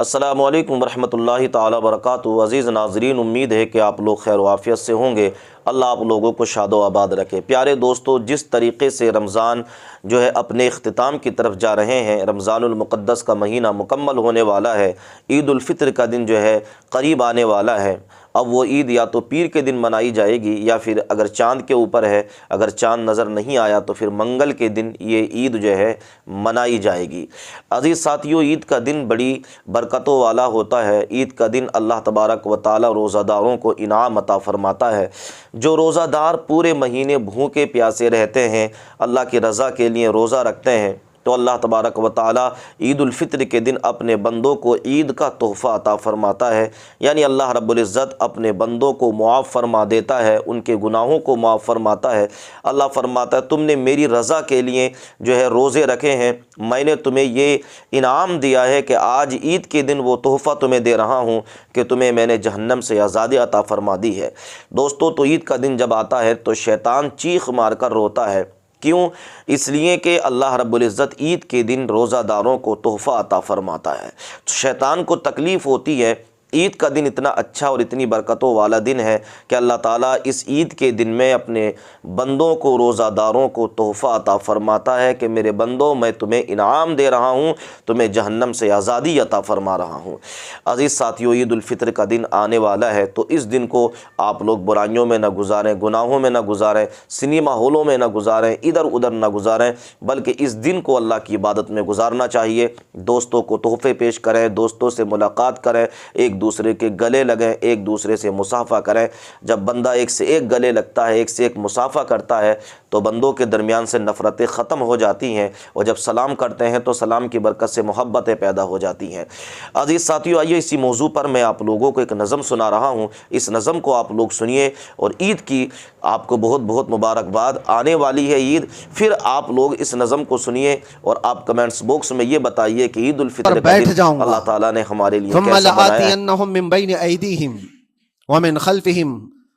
السلام علیکم ورحمۃ اللہ تعالی وبرکاتہ۔ عزیز ناظرین، امید ہے کہ آپ لوگ خیر و عافیت سے ہوں گے۔ اللہ آپ لوگوں کو شاد و آباد رکھے۔ پیارے دوستو، جس طریقے سے رمضان جو ہے اپنے اختتام کی طرف جا رہے ہیں، رمضان المقدس کا مہینہ مکمل ہونے والا ہے، عید الفطر کا دن جو ہے قریب آنے والا ہے۔ اب وہ عید یا تو پیر کے دن منائی جائے گی، یا پھر اگر چاند کے اوپر ہے، اگر چاند نظر نہیں آیا تو پھر منگل کے دن یہ عید جو ہے منائی جائے گی۔ عزیز ساتھیو، عید کا دن بڑی برکتوں والا ہوتا ہے۔ عید کا دن اللہ تبارک و تعالی روزہ داروں کو انعام عطا فرماتا ہے۔ جو روزہ دار پورے مہینے بھوکے پیاسے رہتے ہیں، اللہ کی رضا کے لیے روزہ رکھتے ہیں، تو اللہ تبارک و تعالی عید الفطر کے دن اپنے بندوں کو عید کا تحفہ عطا فرماتا ہے۔ یعنی اللہ رب العزت اپنے بندوں کو معاف فرما دیتا ہے، ان کے گناہوں کو معاف فرماتا ہے۔ اللہ فرماتا ہے تم نے میری رضا کے لیے جو ہے روزے رکھے ہیں، میں نے تمہیں یہ انعام دیا ہے کہ آج عید کے دن وہ تحفہ تمہیں دے رہا ہوں کہ تمہیں میں نے جہنم سے آزادی عطا فرما دی ہے۔ دوستو، تو عید کا دن جب آتا ہے تو شیطان چیخ مار کر روتا ہے۔ کیوں؟ اس لیے کہ اللہ رب العزت عید کے دن روزہ داروں کو تحفہ عطا فرماتا ہے۔ شیطان کو تکلیف ہوتی ہے، عید کا دن اتنا اچھا اور اتنی برکتوں والا دن ہے کہ اللہ تعالیٰ اس عید کے دن میں اپنے بندوں کو، روزہ داروں کو تحفہ عطا فرماتا ہے کہ میرے بندوں، میں تمہیں انعام دے رہا ہوں، تمہیں جہنم سے آزادی عطا فرما رہا ہوں۔ عزیز ساتھیو، عید الفطر کا دن آنے والا ہے، تو اس دن کو آپ لوگ برائیوں میں نہ گزاریں، گناہوں میں نہ گزاریں، سنیما ہالوں میں نہ گزاریں، ادھر ادھر نہ گزاریں، بلکہ اس دن کو اللہ کی عبادت میں گزارنا چاہیے۔ دوستوں کو تحفے پیش کریں، دوستوں سے ملاقات کریں، ایک دوسرے کے گلے لگیں، ایک دوسرے سے مصافحہ کریں۔ جب بندہ ایک سے ایک گلے لگتا ہے، ایک سے ایک مصافحہ کرتا ہے، تو بندوں کے درمیان سے نفرتیں ختم ہو جاتی ہیں، اور جب سلام کرتے ہیں تو سلام کی برکت سے محبتیں پیدا ہو جاتی ہیں۔ عزیز ساتھیو، آئیے اسی موضوع پر میں آپ لوگوں کو ایک نظم سنا رہا ہوں، اس نظم کو آپ لوگ سنیے، اور عید کی آپ کو بہت بہت مبارکباد۔ آنے والی ہے عید، پھر آپ لوگ اس نظم کو سنیے اور آپ کمنٹس باکس میں یہ بتائیے کہ عید الفطر کا دن اللہ تعالیٰ نے ہمارے لیے کیسا بنایا ہے۔ من بين أيديهم ومن خلفهم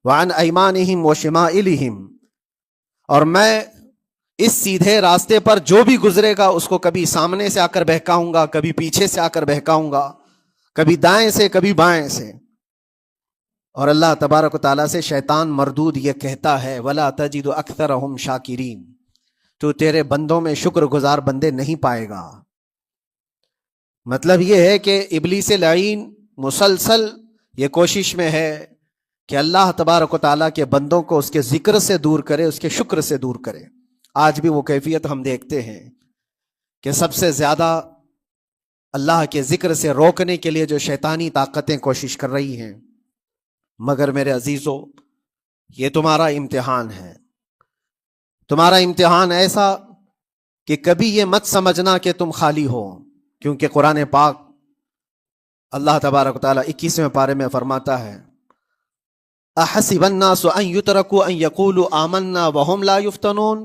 وعن أيمانهم وشمائلهم، اور میں اس سیدھے راستے پر جو بھی گزرے گا اس کو کبھی سامنے سے آ کر بہکاؤں گا، کبھی پیچھے سے آ کر بہکاؤں گا، کبھی دائیں سے کبھی بائیں سے۔ اور اللہ تبارک و تعالیٰ سے شیطان مردود یہ کہتا ہے وَلَا تَجِدُ أَكْثَرَهُمْ شَاكِرِينَ، تو تیرے بندوں میں شکر گزار بندے نہیں پائے گا۔ مطلب یہ ہے کہ ابلیس لعین مسلسل یہ کوشش میں ہے کہ اللہ تبارک و تعالیٰ کے بندوں کو اس کے ذکر سے دور کرے، اس کے شکر سے دور کرے۔ آج بھی وہ کیفیت ہم دیکھتے ہیں کہ سب سے زیادہ اللہ کے ذکر سے روکنے کے لیے جو شیطانی طاقتیں کوشش کر رہی ہیں۔ مگر میرے عزیزو، یہ تمہارا امتحان ہے، تمہارا امتحان ایسا کہ کبھی یہ مت سمجھنا کہ تم خالی ہو، کیونکہ قرآن پاک اللہ تبارک و تعالیٰ 21ویں پارے میں فرماتا ہے احسب الناس ان یترکوا ان یقولوا آمنا وهم لا یفتنون،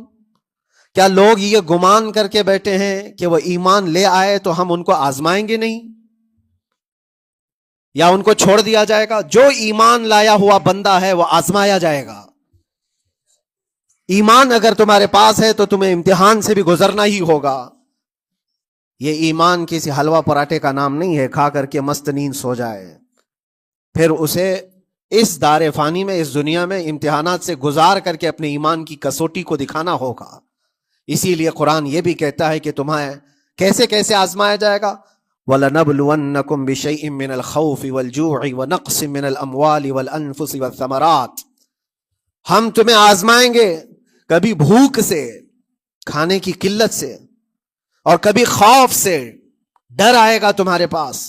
کیا لوگ یہ گمان کر کے بیٹھے ہیں کہ وہ ایمان لے آئے تو ہم ان کو آزمائیں گے نہیں، یا ان کو چھوڑ دیا جائے گا؟ جو ایمان لایا ہوا بندہ ہے وہ آزمایا جائے گا۔ ایمان اگر تمہارے پاس ہے تو تمہیں امتحان سے بھی گزرنا ہی ہوگا۔ یہ ایمان کسی حلوہ پراٹھے کا نام نہیں ہے کھا کر کے مست نیند سو جائے، پھر اسے اس دار فانی میں، اس دنیا میں امتحانات سے گزار کر کے اپنے ایمان کی کسوٹی کو دکھانا ہوگا۔ اسی لیے قرآن یہ بھی کہتا ہے کہ تمہیں کیسے کیسے آزمایا جائے گا، وَلَنَبْلُوَنَّكُمْ بِشَيْءٍ مِّنَ الْخَوْفِ وَالْجُوعِ وَنَقْصٍ مِّنَ الْأَمْوَالِ وَالْأَنفُسِ وَالثَّمَرَاتِ، ہم تمہیں آزمائیں گے کبھی بھوک سے، کھانے کی قلت سے، اور کبھی خوف سے، ڈر آئے گا تمہارے پاس،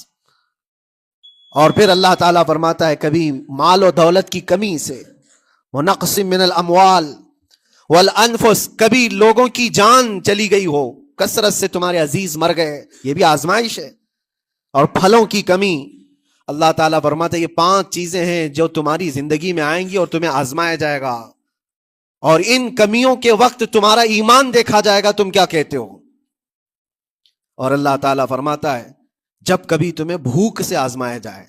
اور پھر اللہ تعالیٰ فرماتا ہے کبھی مال و دولت کی کمی سے، وَنَقْصٍ مِّنَ الْأَمْوَالِ وَالْأَنفُسِ، کبھی لوگوں کی جان چلی گئی ہو، کثرت سے تمہارے عزیز مر گئے، یہ بھی آزمائش ہے، اور پھلوں کی کمی۔ اللہ تعالیٰ فرماتا ہے یہ 5 چیزیں ہیں جو تمہاری زندگی میں آئیں گی اور تمہیں آزمایا جائے گا، اور ان کمیوں کے وقت تمہارا ایمان دیکھا جائے گا تم کیا کہتے ہو۔ اور اللہ تعالیٰ فرماتا ہے جب کبھی تمہیں بھوک سے آزمایا جائے،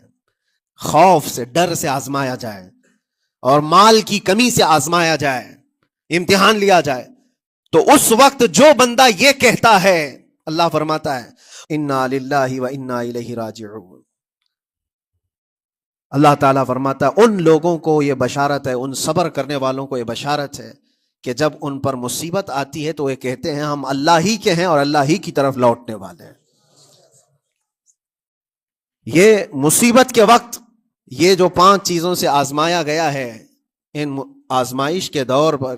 خوف سے، ڈر سے آزمایا جائے، اور مال کی کمی سے آزمایا جائے، امتحان لیا جائے، تو اس وقت جو بندہ یہ کہتا ہے، اللہ فرماتا ہے इन्ना लिल्लाहि व इन्ना इलैहि राजिऊन। अल्लाह ताला फरमाता है उन लोगों को ये बशारत है, उन सब्र करने वालों को ये बशारत है कि जब उन पर मुसीबत आती है तो ये कहते हैं हम अल्लाह ही के हैं और अल्लाह ही की तरफ लौटने वाले हैं। ये मुसीबत के वक्त ये जो 5 चीजों से आजमाया गया है, इन आजमाइश के दौर पर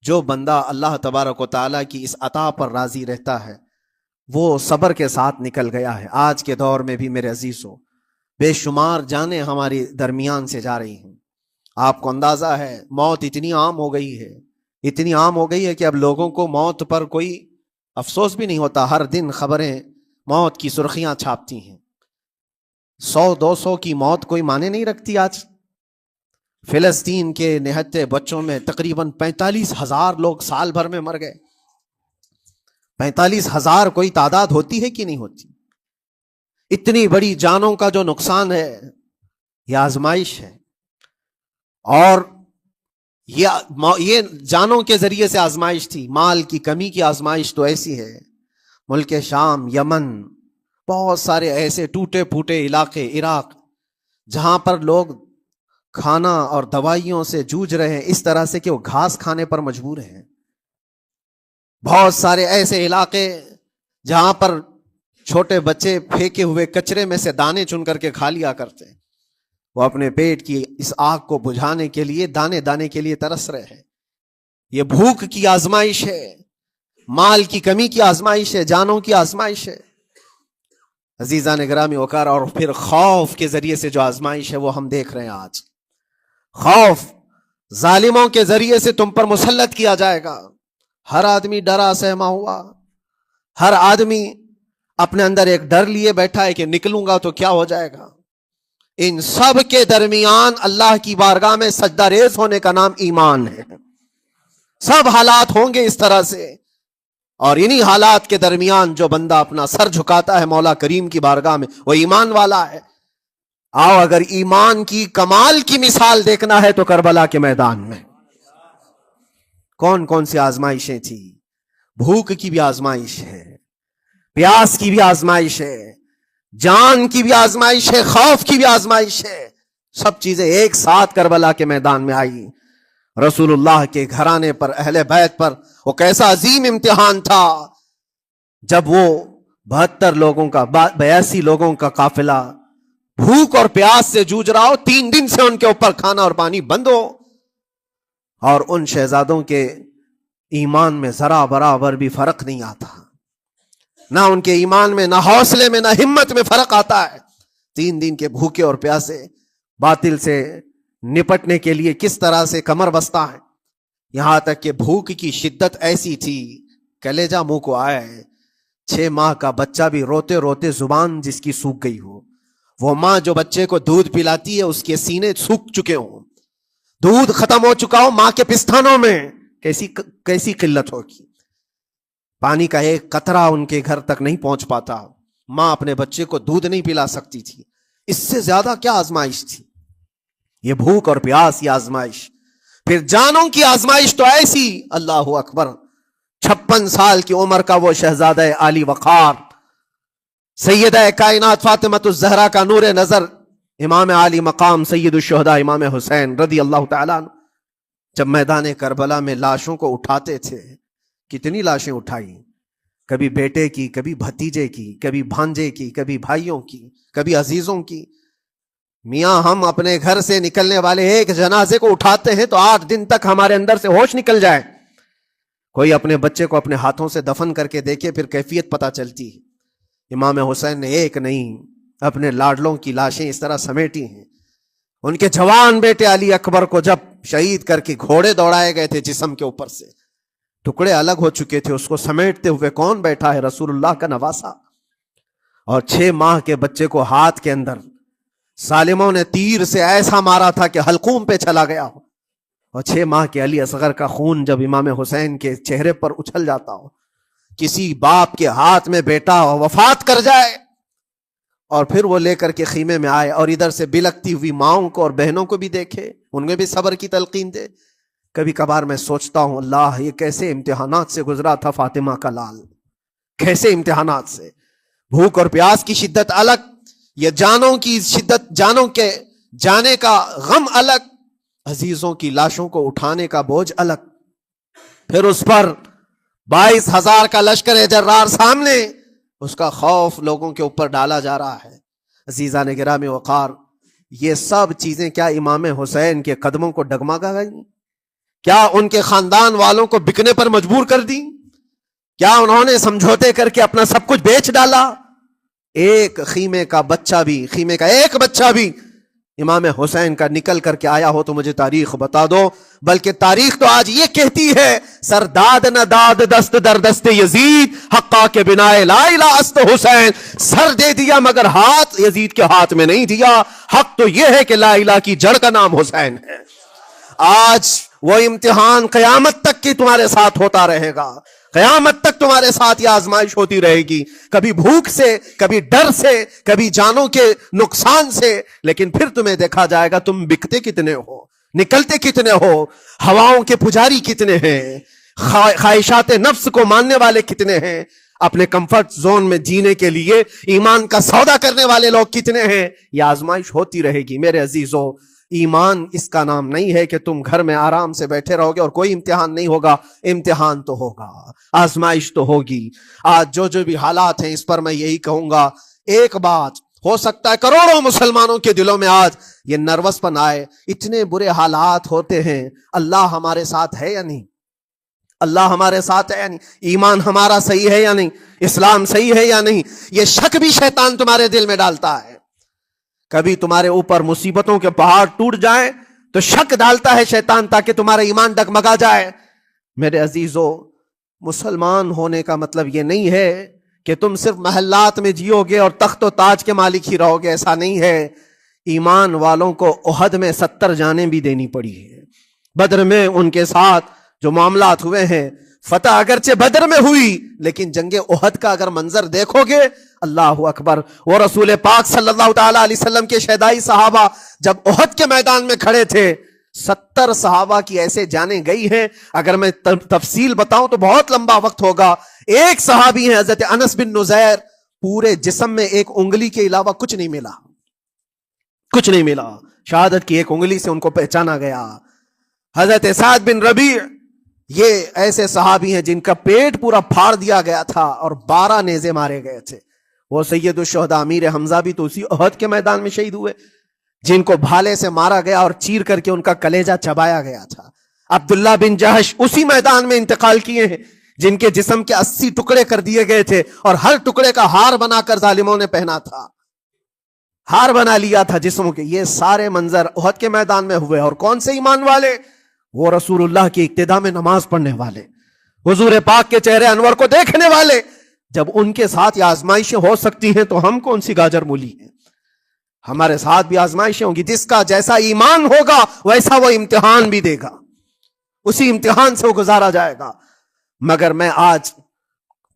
जो बंदा अल्लाह तबारक व तआला की इस अता पर राजी रहता है वो सब्र के साथ निकल गया है। आज के दौर में भी मेरे अजीजों बेशुमार जानें हमारी दरमियान से जा रही हैं। आपको अंदाजा है मौत इतनी आम हो गई है, इतनी आम हो गई है कि अब लोगों को मौत पर कोई अफसोस भी नहीं होता। हर दिन खबरें मौत की सुर्खियां छापती हैं। 100-200 की मौत कोई माने नहीं रखती। आज फिलिस्तीन के निहत्ते बच्चों में तकरीबन 45,000 लोग साल भर में मर गए। 45,000 कोई तादाद होती है कि नहीं होती? इतनी बड़ी जानों का जो नुकसान है यह आजमाइश है। और ये जानों के जरिए से आजमाइश थी। माल की कमी की आजमाइश तो ऐसी है, मुल्क शाम, यमन, बहुत सारे ऐसे टूटे फूटे इलाके, इराक, जहां पर लोग खाना और दवाइयों से जूझ रहे हैं इस तरह से कि वो घास खाने पर मजबूर हैं। बहुत सारे ऐसे इलाके जहां पर छोटे बच्चे फेंके हुए कचरे में से दाने चुन करके खा लिया करते हैं। वो अपने पेट की इस आग को बुझाने के लिए दाने दाने के लिए तरस रहे हैं। ये भूख की आजमाइश है, माल की कमी की आजमाइश है, जानों की आजमाइश है। अजीजा ने गिरामी वकार, और फिर खौफ के जरिए से जो आजमाइश है वो हम देख रहे हैं आज। खौफ जालिमों के जरिए से तुम पर मुसल्लत किया जाएगा। हर आदमी डरा सहमा हुआ, हर आदमी अपने अंदर एक डर लिए बैठा है कि निकलूंगा तो क्या हो जाएगा। इन सब के दरमियान अल्लाह की बारगाह में सजदा रेज होने का नाम ईमान है। सब हालात होंगे इस तरह से, और इन्हीं हालात के दरमियान जो बंदा अपना सर झुकाता है मौला करीम की बारगाह में वो ईमान वाला है। आओ, अगर ईमान की कमाल की मिसाल देखना है तो करबला के मैदान में कौन कौन सी आजमाइशें थी। भूख की भी आजमाइश है, प्यास की भी आजमाइश है, जान की भी आजमाइश है, खौफ की भी आजमाइश है। सब चीजें एक साथ करबला के मैदान में आई। रसूलुल्लाह के घराने पर, अहले बैत पर वो कैसा अजीम इम्तिहान था जब वो 72 लोगों का 82 लोगों का काफिला भूख और प्यास से जूझ रहा हो, 3 दिन से उनके ऊपर खाना और पानी बंद हो, और उन शहजादों के ईमान में जरा बराबर भी फर्क नहीं आता। ना उनके ईमान में, ना हौसले में, ना हिम्मत में फर्क आता है। 3 दिन के भूखे और प्यासे बातिल से निपटने के लिए किस तरह से कमर बस्ता है। यहां तक कि भूख की शिद्दत ऐसी थी, कलेजा मुंह को आए। 6 माह का बच्चा भी रोते रोते जुबान जिसकी सूख गई हो, वो माँ जो बच्चे को दूध पिलाती है उसके सीने सूख चुके हो, दूध खत्म हो चुका हो माँ के पिस्तानों में, कैसी किल्लत होगी। पानी का एक कतरा उनके घर तक नहीं पहुंच पाता। माँ अपने बच्चे को दूध नहीं पिला सकती थी। इससे ज्यादा क्या आजमाइश थी ये भूख और प्यास, ये आजमाइश। फिर जानों की आजमाइश तो ऐसी, अल्लाह अकबर, 56 साल की उम्र का वो शहजादा आली वकार, सैयदा कायनात फातिमतुज़ ज़हरा का नूर नजर, इमाम आली मकाम सैयदुश्शुहदा इमाम हुसैन रदी अल्लाह तआला अन्हु, जब मैदान करबला में लाशों को उठाते थे, कितनी लाशें उठाई, कभी बेटे की, कभी भतीजे की, कभी भांजे की, कभी भाइयों की, कभी अजीजों की। मियाँ हम अपने घर से निकलने वाले एक जनाजे को उठाते हैं तो 8 दिन तक हमारे अंदर से होश निकल जाए। कोई अपने बच्चे को अपने हाथों से दफन करके देखे, फिर कैफियत पता चलती है। इमाम हुसैन ने एक नहीं अपने लाडलों की लाशें इस तरह समेटी हैं। उनके जवान बेटे अली अकबर को जब शहीद करके घोड़े दौड़ाए गए थे, जिस्म के ऊपर से टुकड़े अलग हो चुके थे, उसको समेटते हुए कौन बैठा है? रसूलुल्लाह का नवासा। और 6 माह के बच्चे को हाथ के अंदर सालिमों ने तीर से ऐसा मारा था कि हलकूम पे चला गया हो। और 6 माह के अली असगर का खून जब इमाम हुसैन के चेहरे पर उछल जाता हो, किसी बाप के हाथ में बेटा वफात कर जाए और फिर वो लेकर के खीमे में आए और इधर से बिलकती हुई माओं को और बहनों को भी देखे, उनमें भी सब्र की तलकीन दे। कभी कभार मैं सोचता हूं, अल्लाह ये कैसे इम्तिहानात से गुजरा था फातिमा का लाल, कैसे इम्तिहानात से। भूख और प्यास की शिद्दत अलग, ये जानों की शिद्दत, जानों के जाने का गम अलग, अजीजों की लाशों को उठाने का बोझ अलग। फिर उस पर 22,000 का लश्कर जर्रार सामने, उसका खौफ लोगों के ऊपर डाला जा रहा है। अजीजान गिरामी वक़ार, ये सब चीजें क्या इमाम हुसैन के कदमों को डगमगा गई? क्या उनके खानदान वालों को बिकने पर मजबूर कर दी? क्या उन्होंने समझौते करके अपना सब कुछ बेच डाला? एक खीमे का एक बच्चा भी इमाम हुसैन का निकल करके आया हो तो मुझे तारीख बता दो। बल्कि तारीख तो आज ये कहती है, सरदाद न दाद दस्त दर दस्त यजीद, हक्का के बिनाए ला इला अस्त हुसैन। सर दे दिया मगर हाथ यजीद के हाथ में नहीं दिया। हक तो यह है कि ला इला की जड़ का नाम हुसैन है। आज वो इम्तिहान कयामत तक की तुम्हारे साथ होता रहेगा, कयामत तक तुम्हारे साथ ये आजमाइश होती रहेगी, कभी भूख से, कभी डर से, कभी जानों के नुकसान से। लेकिन फिर तुम्हें देखा जाएगा तुम बिकते कितने हो, निकलते कितने हो, हवाओं के पुजारी कितने हैं, ख्वाहिशात नफ्स को मानने वाले कितने हैं, अपने कंफर्ट जोन में जीने के लिए ईमान का सौदा करने वाले लोग कितने हैं। ये आजमाइश होती रहेगी मेरे अजीजों। ईमान इसका नाम नहीं है कि तुम घर में आराम से बैठे रहोगे और कोई इम्तिहान नहीं होगा। इम्तिहान तो होगा, आजमाइश तो होगी। आज जो भी हालात हैं, इस पर मैं यही कहूंगा, एक बात हो सकता है करोड़ों मुसलमानों के दिलों में आज ये नर्वसपन आए, इतने बुरे हालात होते हैं, अल्लाह हमारे साथ है या नहीं, अल्लाह हमारे साथ है या नहीं, ईमान हमारा सही है या नहीं, इस्लाम सही है या नहीं। ये शक भी शैतान तुम्हारे दिल में डालता है। कभी तुम्हारे ऊपर मुसीबतों के पहाड़ टूट जाए तो शक डालता है शैतान, ताकि तुम्हारा ईमान डगमगा जाए। मेरे अजीजों, मुसलमान होने का मतलब ये नहीं है कि तुम सिर्फ महल्लात में जियोगे और तख्त व ताज के मालिक ही रहोगे, ऐसा नहीं है। ईमान वालों को उहद में 70 जानें भी देनी पड़ी है। बदर में उनके साथ जो मामलात हुए हैं, फतह अगरचे बदर में हुई, लेकिन जंगे उहद का अगर मंजर देखोगे, अल्लाह अकबर। वो रसूल पाक सल्लल्लाहु ताला अलैहि वसल्लम के शहदाई सहाबा जब उहद के मैदान में खड़े थे, 70 सहाबा की ऐसे जाने गई हैं, अगर मैं तफसील बताऊं तो बहुत लंबा वक्त होगा। एक सहाबी हैं हजरत अनस बिन नुज़ैर, पूरे जिस्म में एक उंगली के अलावा कुछ नहीं मिला, कुछ नहीं मिला। शहादत की एक उंगली से उनको पहचाना गया। हजरत साद बिन रबी, ये ऐसे सहाबी हैं जिनका पेट पूरा फाड़ दिया गया था और 12 नेज़े मारे गए थे। वो सैयदुश शुहदा अमीर हमजा भी तो उसी उहद के मैदान में शहीद हुए, जिनको भाले से मारा गया और चीर करके उनका कलेजा चबाया गया था। अब्दुल्ला बिन जहश उसी मैदान में इंतकाल किए हैं, जिनके जिस्म के 80 टुकड़े कर दिए गए थे और हर टुकड़े का हार बनाकर जालिमों ने पहना था, हार बना लिया था जिस्मों के। ये सारे मंजर उहद के मैदान में हुए। और कौन से ईमान वाले? वो रसूलुल्लाह की इक्तिदा में नमाज पढ़ने वाले, हुजूर पाक के चेहरे अनवर को देखने वाले। जब उनके साथ ये आजमाइशें हो सकती हैं तो हम कौन सी गाजर मूली हैं? हमारे साथ भी आजमाइशें होंगी। जिसका जैसा ईमान होगा वैसा वो इम्तिहान भी देगा, उसी इम्तिहान से वो गुजारा जाएगा। मगर मैं आज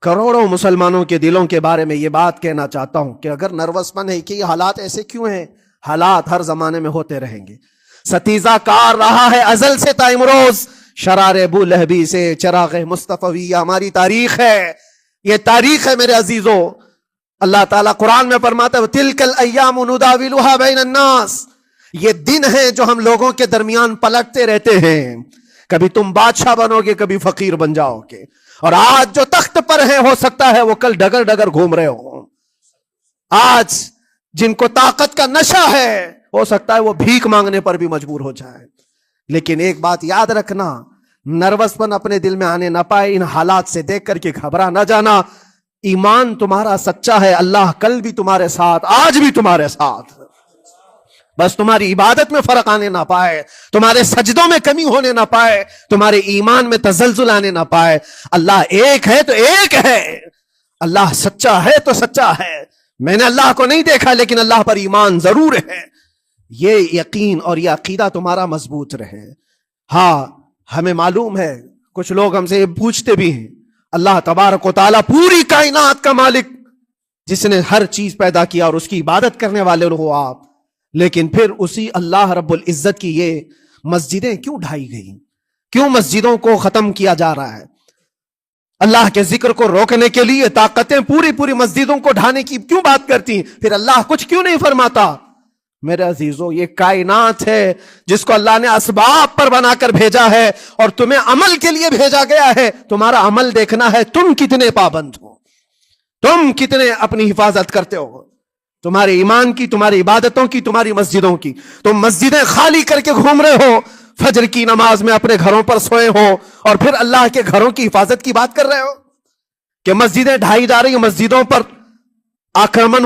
करोड़ों मुसलमानों के दिलों के बारे में ये बात कहना चाहता हूं कि अगर नर्वसपन है कि ये हालात ऐसे क्यों हैं, हालात हर जमाने में होते रहेंगे। सतीजा कार रहा है अजल से ताइमरोज, शरारे अबू लहबी से चराग मुस्तफवी हमारी तारीख है। ये तारीख है मेरे अजीजों। अल्लाह ताला कुरान में फरमाता है तिलकल अय्यामु नुदाविलुहा बैनन नास, ये दिन है जो हम लोगों के दरमियान पलटते रहते हैं। कभी तुम बादशाह बनोगे, कभी फकीर बन जाओगे। और आज जो तख्त पर है हो सकता है वो कल डगर डगर घूम रहे हो। आज जिनको ताकत का नशा है हो सकता है वो भीख मांगने पर भी मजबूर हो जाए। लेकिन एक बात याद रखना, नर्वसपन अपने दिल में आने ना पाए। इन हालात से देख करके घबरा ना जाना। ईमान तुम्हारा सच्चा है, अल्लाह कल भी तुम्हारे साथ, आज भी तुम्हारे साथ। बस तुम्हारी इबादत में फर्क आने ना पाए, तुम्हारे सजदों में कमी होने ना पाए, तुम्हारे ईमान में तजल्जुल आने ना पाए। अल्लाह एक है तो एक है, अल्लाह सच्चा है तो सच्चा है। मैंने अल्लाह को नहीं देखा लेकिन अल्लाह पर ईमान जरूर है। ये यकीन और ये अकीदा तुम्हारा मजबूत रहे। हाँ, हमें मालूम है, कुछ लोग हमसे पूछते भी हैं, अल्लाह तबारक व तआला पूरी कायनात का मालिक, जिसने हर चीज पैदा किया और उसकी इबादत करने वाले हो आप, लेकिन फिर उसी अल्लाह रब्बुल इज्जत की ये मस्जिदें क्यों ढाई गई, क्यों मस्जिदों को खत्म किया जा रहा है? अल्लाह के जिक्र को रोकने के लिए ताकतें पूरी पूरी मस्जिदों को ढाने की क्यों बात करती, फिर अल्लाह कुछ क्यों नहीं फरमाता? मेरे अजीजों, ये कायनात है जिसको अल्लाह ने असबाब पर बनाकर भेजा है और तुम्हें अमल के लिए भेजा गया है। तुम्हारा अमल देखना है, तुम कितने पाबंद हो, तुम कितने अपनी हिफाजत करते हो, तुम्हारे ईमान की, तुम्हारी इबादतों की, तुम्हारी मस्जिदों की। तुम मस्जिदें खाली करके घूम रहे हो, फजर की नमाज में अपने घरों पर सोए हो और फिर अल्लाह के घरों की हिफाजत की बात कर रहे हो कि मस्जिदें ढाई जा रही, मस्जिदों पर आक्रमण